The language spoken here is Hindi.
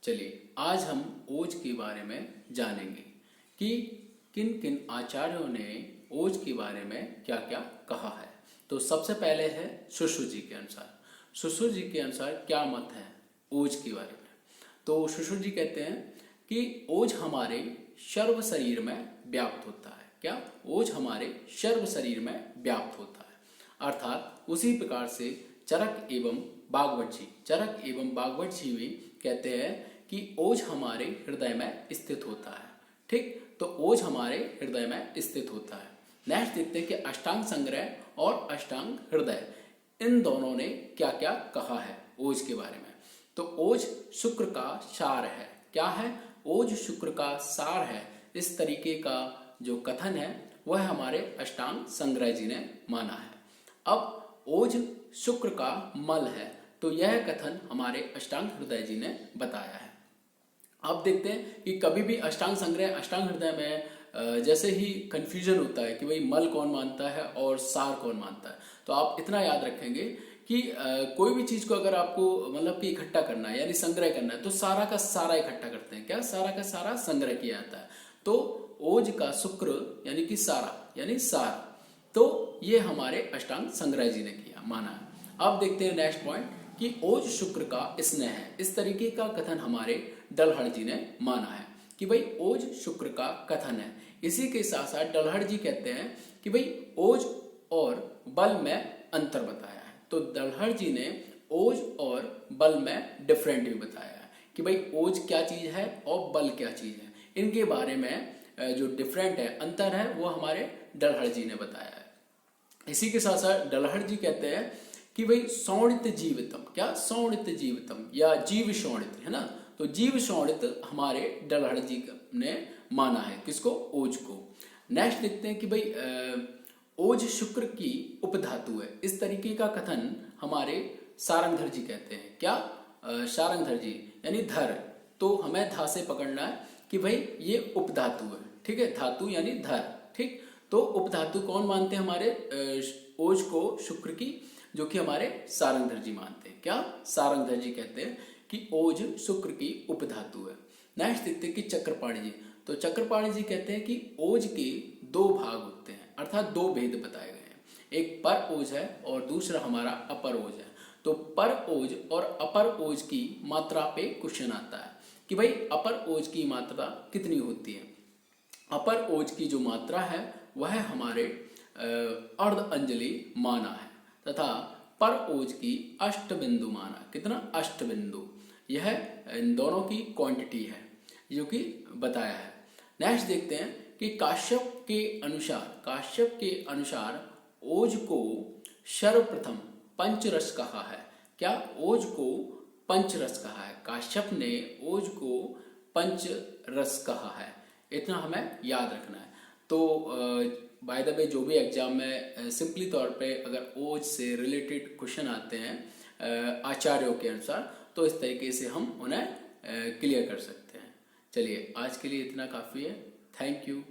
चलिए आज हम ओज के बारे में जानेंगे कि किन किन आचार्यों ने ओज के बारे में क्या क्या कहा है। तो सबसे पहले है सुश्रुत जी के अनुसार। सुश्रुत जी के अनुसार क्या मत है ओज के बारे में। तो सुश्रुत जी कहते हैं कि ओज हमारे सर्व शरीर में व्याप्त होता है। क्या? ओज हमारे सर्व शरीर में व्याप्त होता है। अर्थात उसी प्रकार से चरक एवं बागवत जी भी कहते हैं कि ओज हमारे हृदय में स्थित होता है। ठीक, तो ओज हमारे हृदय में स्थित होता है। नेक्स्ट देखते हैं कि अष्टांग संग्रह और अष्टांग हृदय इन दोनों ने क्या क्या कहा है ओज के बारे में। तो ओज शुक्र का सार है। क्या है? ओज शुक्र का सार है। इस तरीके का जो कथन है वह हमारे अष्टांग संग्रह जी ने माना है। अब ओज शुक्र का मल है, तो यह कथन हमारे अष्टांग हृदय जी ने बताया है। अब देखते हैं कि कभी भी अष्टांग संग्रह अष्टांग हृदय में जैसे ही कंफ्यूजन होता है कि भाई मल कौन मानता है और सार कौन मानता है। तो आप इतना याद रखेंगे कि कोई भी चीज को अगर आपको मतलब कि इकट्ठा करना है यानी संग्रह करना है तो सारा का सारा इकट्ठा करते हैं। क्या? सारा का सारा संग्रह किया जाता है। तो ओज का शुक्र यानी कि सारा यानी सार, तो ये हमारे अष्टांग संग्रह जी ने किया माना है। अब देखते हैं नेक्स्ट पॉइंट कि ओज शुक्र का स्नेह है। इस तरीके का कथन हमारे डलहड़ जी ने माना है कि भाई ओज शुक्र का कथन है। इसी के साथ साथ डलहड़ जी कहते हैं कि भाई ओज और बल में अंतर बताया है। तो डलहड़ जी ने ओज और बल में डिफरेंट भी बताया है कि भाई ओज क्या चीज है और बल क्या चीज है। इनके बारे में जो डिफरेंट है, अंतर है, वो हमारे डलहड़ जी ने बताया है। इसी के साथ साथ डलहड़ जी कहते हैं कि भाई शोणित जीवितम। क्या? शोणित जीवितम या जीव शोणित है ना। तो जीव शोणित हमारे डलहड़ जी ने माना है। किसको? ओज को। नेक्स्ट देखते हैं कि भाई ओज शुक्र की उपधातु है। इस तरीके का कथन हमारे सारंगधर जी कहते हैं। क्या? सारंगधर जी यानी धर, तो हमें धा से पकड़ना है कि भाई ये उपधातु है। ठीक है, धातु यानी धर। ठीक, तो उपधातु कौन मानते हैं? हमारे ओज को शुक्र की, जो कि हमारे सारंगधर जी मानते हैं। क्या? सारंगधर जी कहते हैं कि ओज शुक्र की उपधातु है। नेक्स्ट देखते हैं कि चक्रपाणी जी। तो चक्रपाणी जी कहते हैं कि ओज के दो भाग होते हैं, अर्थात दो भेद बताए गए हैं। एक पर ओज है और दूसरा हमारा अपर ओज है। तो पर ओज और अपर ओज की मात्रा पे क्वेश्चन आता है कि भाई अपर ओज की मात्रा कितनी होती है। अपर ओज की जो मात्रा है वह हमारे अर्ध अंजलि माना है तथा पर ओज की अष्टबिंदु माना। कितना? अष्टबिंदु। यह इन दोनों की क्वांटिटी है जो कि बताया है। नेक्स्ट देखते हैं कि काश्यप के अनुसार ओज को सर्वप्रथम पंचरस कहा है। क्या? ओज को पंचरस कहा है। काश्यप ने ओज को पंचरस कहा है। इतना हमें याद रखना है। तो बाय द वे जो भी एग्जाम में सिंपली तौर पे अगर ओज से रिलेटेड क्वेश्चन आते हैं आचार्यों के अनुसार, तो इस तरीके से हम उन्हें क्लियर कर सकते हैं। चलिए आज के लिए इतना काफ़ी है। Thank you.